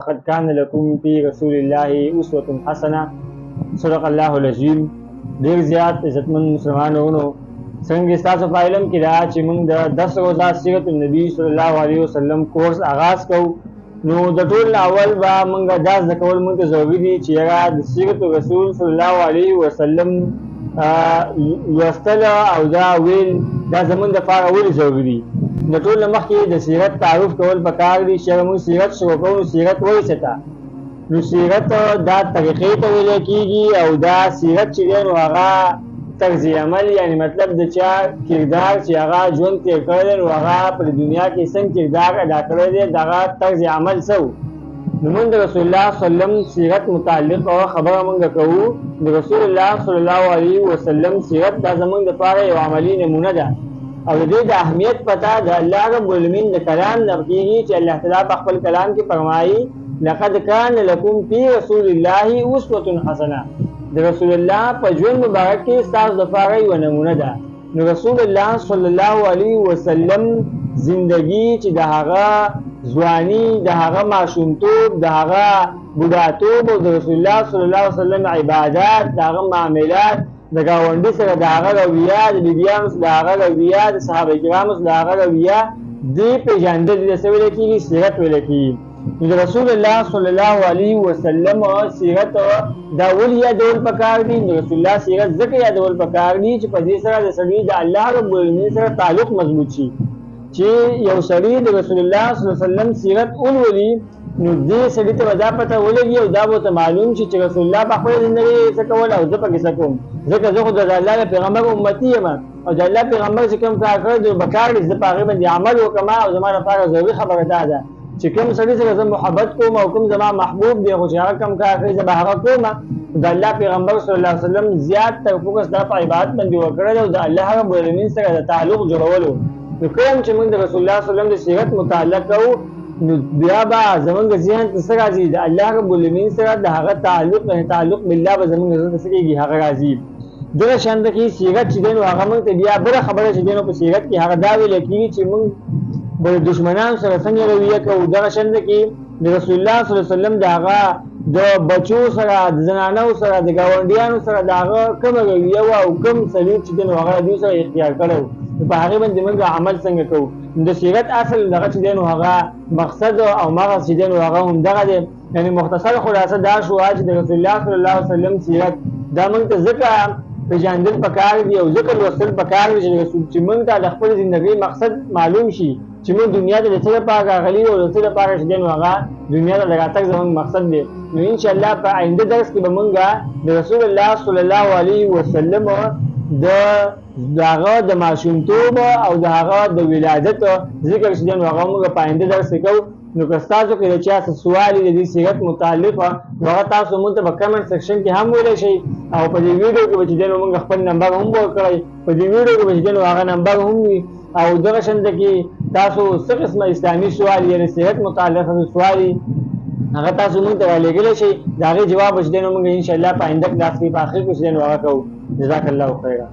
قد كان لكم في رسول الله اسوة حسنه. صدق الله العظیم. ډیر زیات عزتمن مسلمانانو، څنګه تاسو په علم کې دا چې موږ د 10 روزه سیرت النبی صلی الله علیه وسلم کورس آغاز کوو، نو د ټول اول به موږ دا زده کول موږ ته ضروري دي چې هغه د سیرت رسول صلی الله علیه وسلم لوستل او دا ویل دا زموږ دپاره ولې ضروري دي. د ټول نه مخکې د سیرت تعارف کول پکار دي چې موږ سیرت شروع کوو. سیرت وایي څه ته؟ نو سیرت دا طریقې ته ویل کېږي او دا سیرت چې دی نو هغه طرز عمل، یعنی مطلب د چا کردار چې هغه ژوند تېر کړی دی، نو هغه په دنیا کې څنګه کردار ادا کړی دی، دغه طرز عمل څه و. نو موږ د رسول الله صلی الله علیه وسلم سیرت متعلق خبره موږ کوو. د رسول الله صلی الله علیه وسلم سیرت دا زموږ دپاره یو عملي نمونه ده او د دې د اهمیت پته د الله رب العالمین د کلام نه کېږي چې الله تعالی په خپل کلام کې فرمایي لقد كان لكم في رسول الله اسوة حسنه. د رسول الله په ژوند مبارک کې ستاسو دپاره یوه نمونه ده. نو رسول الله صلی الله علیه وسلم زندگی چې د هغه ځواني، د هغه ماشومتوب، د هغه بوډاتوب او د رسول الله صلی الله علیه وسلم عبادات، د هغه معاملات، د ګاونډي سره د هغه رویه، د بیبیانو سره د هغه رویه، د صحابه کرامو سره د هغه رویه، دې پېژندل دې څه ویل کېږي؟ سیرت ویل کېږي. نو د رسول الله صلی الله علیه وسلم سیرت دا ولې یادول پکار دي؟ د رسول الله سیرت ځکه یادول پکار دي چې په دې سره د سړي د الله رب العالمین سره تعلق مضبوط شي. چې یو سړي د رسول الله صلی الله علیه وسلم سیرت ولولي نو دې سړي ته به دا پته ولګي او دا به ورته معلوم شي چې رسول الله په خپله زندګۍ څه کول او زه پکې څه کوم. ځکه زه خو د الله د پیغمبر امتي یم او د الله پیغمبر چې کوم کار کړی دی پکار دي زه په هغې باندې عمل وکړم او زما لپاره ضروري خبره دا ده چې کوم سړي سره زه محبت کوم او کوم زما محبوب دی خو چې هغه کوم کار کوي زه به هغه کوم. د الله پیغمبر صلی الله علیه وسلم زیات تر فوکس دا په عبادت باندې وکړی او د الله رب العالمین سره د تعلق جوړولو. نو کوم چې موږ د رسول الله صلی الله علیه وسلم د سیرت متعلق کوو نو بیا به زموږ ذهن ته څه راځي؟ د الله رب العالمین سره د هغه تعلق بالله به زموږ ذهن ته څه کېږي؟ هغه راځي. دغه شان کې سیرت چې دی نو هغه موږ ته بیا بله خبره چې دی نو په سیرت کې هغه دا ویل کېږي چې موږ د دشمنانو سره څنګه رویه کوو. دغه شان کې د رسول الله صلی الله علیه وسلم د هغه د بچو سره، د زنانو سره، د ګاونډیانو سره د هغه کومه رویه وه او کوم سلوک چې دی نو هغه دوی سره اختیار کړی و، په هغې باندې موږ عمل څنګه کوو. د سیرت اصل دغه چې دی نو هغه مقصد او مغز چې دی نو هغه همدغه دی. یعنې مختصر خلاصه دا شوه چې د رسول الله صلی الله علیه وسلم سیرت دا موږ ته ځکه پېژندل پکار دي او ځکه لوستل پکار دي چې موږ ته د خپل زندګۍ مقصد معلوم شي چې موږ دنیا ته د څه لپاره راغلي او د څه لپاره چې دی نو هغه دنیا ته د راتګ زموږ مقصد دی. نو انشاءالله په آینده درس کې به موږ د رسول الله صلی الله علیه وسلم د هغه د ماشومتوب او د هغه د ولادت ذکر چې دی نو هغه موږ په آینده درس کې کوو. نو که ستاسو کې د چا څه سوال د دې سیرت متعلق نو هغه تاسو موږ ته په کمنټ سیکشن کې هم ویلی شئ او په دې ویډیو کې به چې دی نو موږ خپل نمبر هم ورکړی، په دې ویډیو کې به چې دی نو هغه نمبر هم وي او دغه شانته کې تاسو څه قسمه اسلامي سوال یعنې صحت متعلق سوال هغه تاسو موږ ته رالیږلی شئ، د هغې جواب به چې دی نو موږ انشاءالله په آینده کلاس کې په آخر کې چې دی نو هغه کوو. جزاک الله خیره.